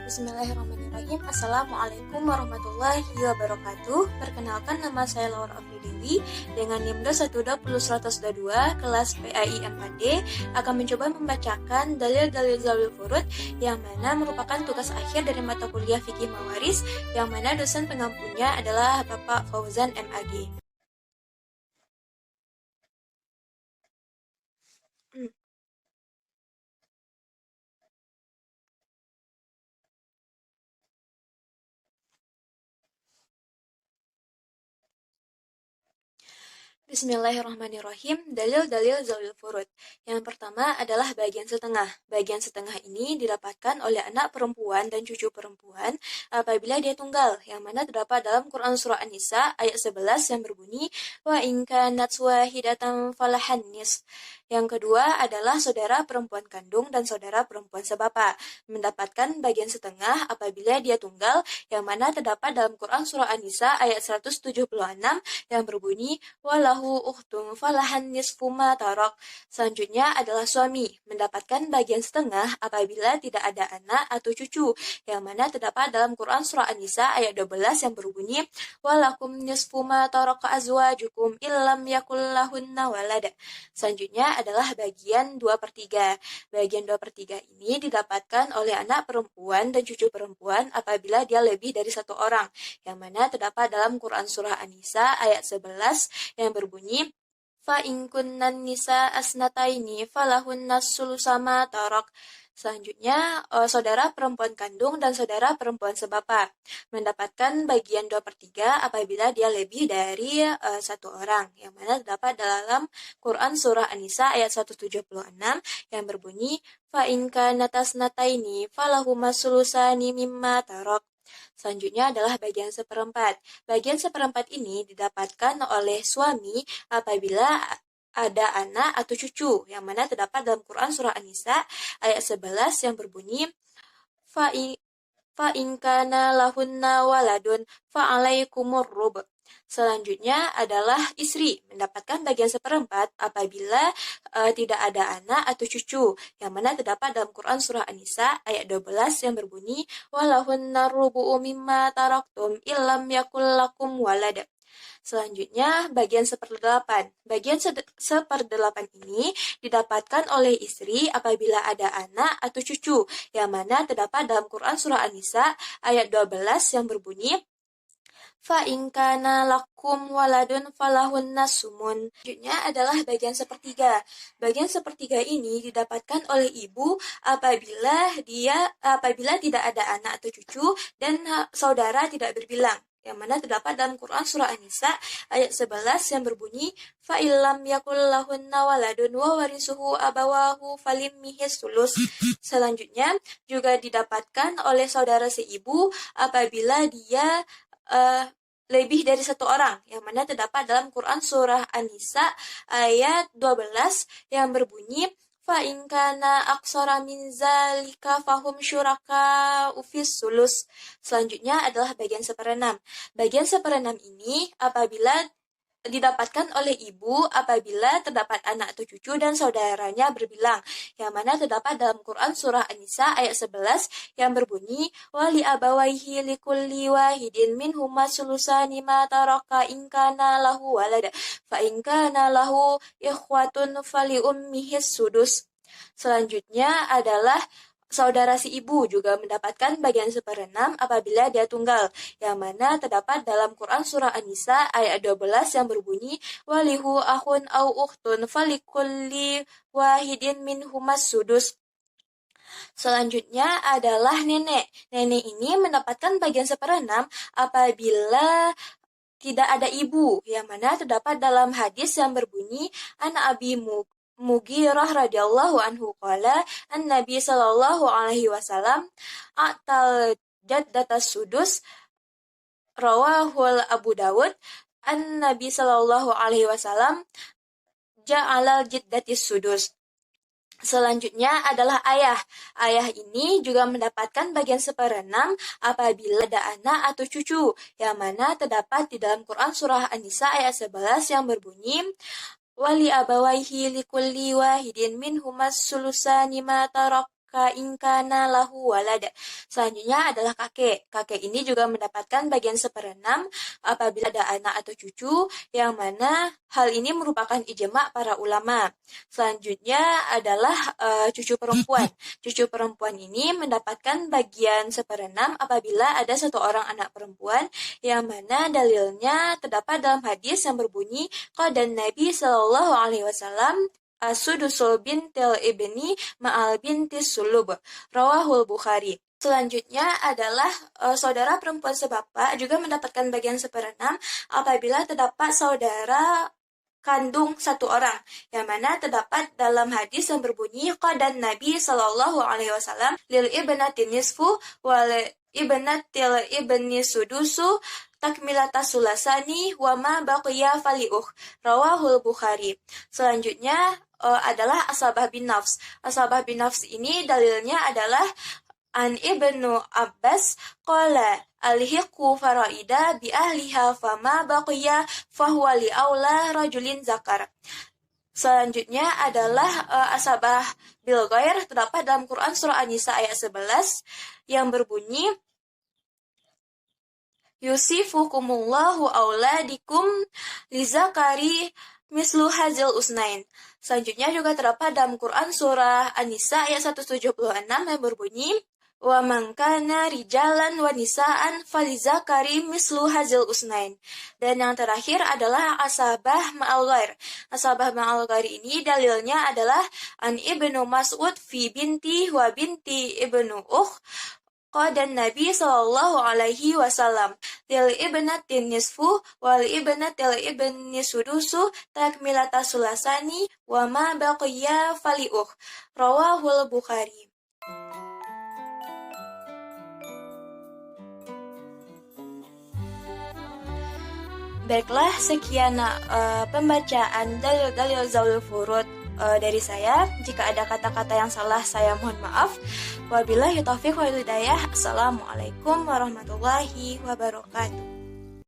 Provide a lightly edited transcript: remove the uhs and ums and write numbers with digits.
Bismillahirrahmanirrahim. Assalamualaikum warahmatullahi wabarakatuh. Perkenalkan, nama saya Laura Afridewi dengan NIM 1201102 kelas PAI 4D akan mencoba membacakan dalil-dalil zawil furud yang mana merupakan tugas akhir dari mata kuliah fikih mawaris yang mana dosen pengampunya adalah Bapak Fauzan MAG. Bismillahirrahmanirrahim. Dalil-dalil zawil furud. Yang pertama adalah bagian setengah. Bagian setengah ini didapatkan oleh anak perempuan dan cucu perempuan apabila dia tunggal, yang mana terdapat dalam Quran Surah An-Nisa ayat 11 yang berbunyi wa in kanat wahidatan falahan nis. Yang kedua adalah saudara perempuan kandung dan saudara perempuan sebapa, mendapatkan bagian setengah apabila dia tunggal, yang mana terdapat dalam Quran Surah An-Nisa ayat 176 yang berbunyi walahu ukhtun falahan nisfu ma tarak. Selanjutnya adalah suami, mendapatkan bagian setengah apabila tidak ada anak atau cucu, yang mana terdapat dalam Quran Surah An-Nisa ayat 12 yang berbunyi walakum nisfu ma taraka azwajukum illam yakul lahunna walad. Selanjutnya adalah bagian 2/3. Bagian 2/3 ini didapatkan oleh anak perempuan dan cucu perempuan apabila dia lebih dari satu orang, yang mana terdapat dalam Quran Surah An-Nisa ayat 11 yang berbunyi fa in kunnan nisa asnataini falahunna sulusama tarak. Selanjutnya, saudara perempuan kandung dan saudara perempuan sebapa mendapatkan bagian 2/3 apabila dia lebih dari satu orang, yang mana terdapat dalam Quran Surah An-Nisa ayat 176 yang berbunyi fa in kanatas nataini falahuma sulusani mimma tarak. Selanjutnya adalah bagian seperempat. Bagian seperempat ini didapatkan oleh suami apabila ada anak atau cucu, yang mana terdapat dalam Quran Surah An-Nisa ayat 11 yang berbunyi fa in kana lahunna waladun fa alaikumur rub. Selanjutnya adalah istri, mendapatkan bagian seperempat apabila tidak ada anak atau cucu, yang mana terdapat dalam Quran Surah An-Nisa ayat 12 yang berbunyi walahunna rubu'u mimma taraktum illam yakul lakum walad. Selanjutnya, bagian 1/8. Bagian 1/8 ini didapatkan oleh istri apabila ada anak atau cucu, yang mana terdapat dalam Quran Surah An-Nisa ayat 12 yang berbunyi fa in kana lakum waladun falahunna sumun. Selanjutnya adalah bagian 1/3. Bagian 1/3 ini didapatkan oleh ibu apabila tidak ada anak atau cucu dan saudara tidak berbilang, yang mana terdapat dalam Quran Surah An-Nisa ayat 11 yang berbunyi fa illam yakul lahunna waladun wa warisuhu abawahu falimmihi sulus. Selanjutnya juga didapatkan oleh saudara seibu apabila dia lebih dari satu orang, yang mana terdapat dalam Quran Surah An-Nisa ayat 12 yang berbunyi fa in kana aksara min zalika fahum syuraka ufis sulus. Selanjutnya adalah bagian 1/6. Bagian 1/6 ini apabila didapatkan oleh ibu apabila terdapat anak atau cucu dan saudaranya berbilang, yang mana terdapat dalam Quran Surah An-Nisa ayat 11 yang berbunyi wali abawaihi likulli wahidin minhuma sulusani ma taraka in kana lahu walad fa in kana lahu ikhwatun fali ummihi sudus. Selanjutnya adalah saudara si ibu juga mendapatkan bagian 1/6 apabila dia tunggal, yang mana terdapat dalam Quran Surah An-Nisa ayat 12 yang berbunyi walihu akhun au ukhtun falikulli wahidin minhumas sudus. Selanjutnya adalah nenek. Nenek ini mendapatkan bagian 1/6 apabila tidak ada ibu, yang mana terdapat dalam hadis yang berbunyi an Abi Mughirah radhiyallahu anhu qala an-nabi sallallahu alaihi wasallam atal jaddatas sudus, rawahul Abu Dawud. An-nabi sallallahu alaihi wasallam ja'alal jiddatis sudus. Selanjutnya adalah ayah. Ayah ini juga mendapatkan bagian 1/6 apabila ada anak atau cucu, yang mana terdapat di dalam Quran Surah An-Nisa ayat 11 yang berbunyi wali abawaihi likulli wahidin minhumas sulusani ma tarak ingkana lahu walad. Selanjutnya adalah kakek. Kakek ini juga mendapatkan bagian seperenam apabila ada anak atau cucu, yang mana hal ini merupakan ijma' para ulama. Selanjutnya adalah cucu perempuan. Cucu perempuan ini mendapatkan bagian seperenam apabila ada satu orang anak perempuan, yang mana dalilnya terdapat dalam hadis yang berbunyi qala Nabi sallallahu alaihi wasallam As-sudusul bintil ibni ma'al bintis sulub. Rawahul Bukhari. Selanjutnya adalah saudara perempuan sebapak juga mendapatkan bagian seperenam apabila terdapat saudara kandung satu orang, yang mana terdapat dalam hadis yang berbunyi qala Nabi sallallahu alaihi wasallam lil ibnati nisfu wal ibnatil ibni sudusu takmilata sulasani wa ma baqiya faliuh. Rawahul Bukhari. Selanjutnya adalah asabah bin nafs. Asabah bin nafs ini dalilnya adalah an Ibnu Abbas qala alhiqu faraida bi ahliha fama baqiya fahuwa li aula rajulin zakar. Selanjutnya adalah asabah bil ghair, terdapat dalam Quran surah An-Nisa ayat 11 yang berbunyi yusifukumullahu auladikum lizakari mislu hazil usnain. Selanjutnya juga terdapat dalam Quran surah An-Nisa ayat 176 yang berbunyi wa man kana rijalan wa nisaan falizakari mislu hazil usnain. Dan yang terakhir adalah asabah ma'al ghair. Asabah ma'al ghair ini dalilnya adalah an Ibnu Mas'ud fi binti wa binti Ibnu qala Nabi sallallahu alaihi wasallam lil ibnatin nisfu wal ibnatil ibni sudusu takmilata sulasani wa ma baqiya faliuh. Rawahul Bukhari. Baiklah, sekian pembacaan dalil-dalil Zawil Furud dari saya. Jika ada kata-kata yang salah, saya mohon maaf. Wabillahi taufiq wal hidayah. Assalamualaikum warahmatullahi wabarakatuh.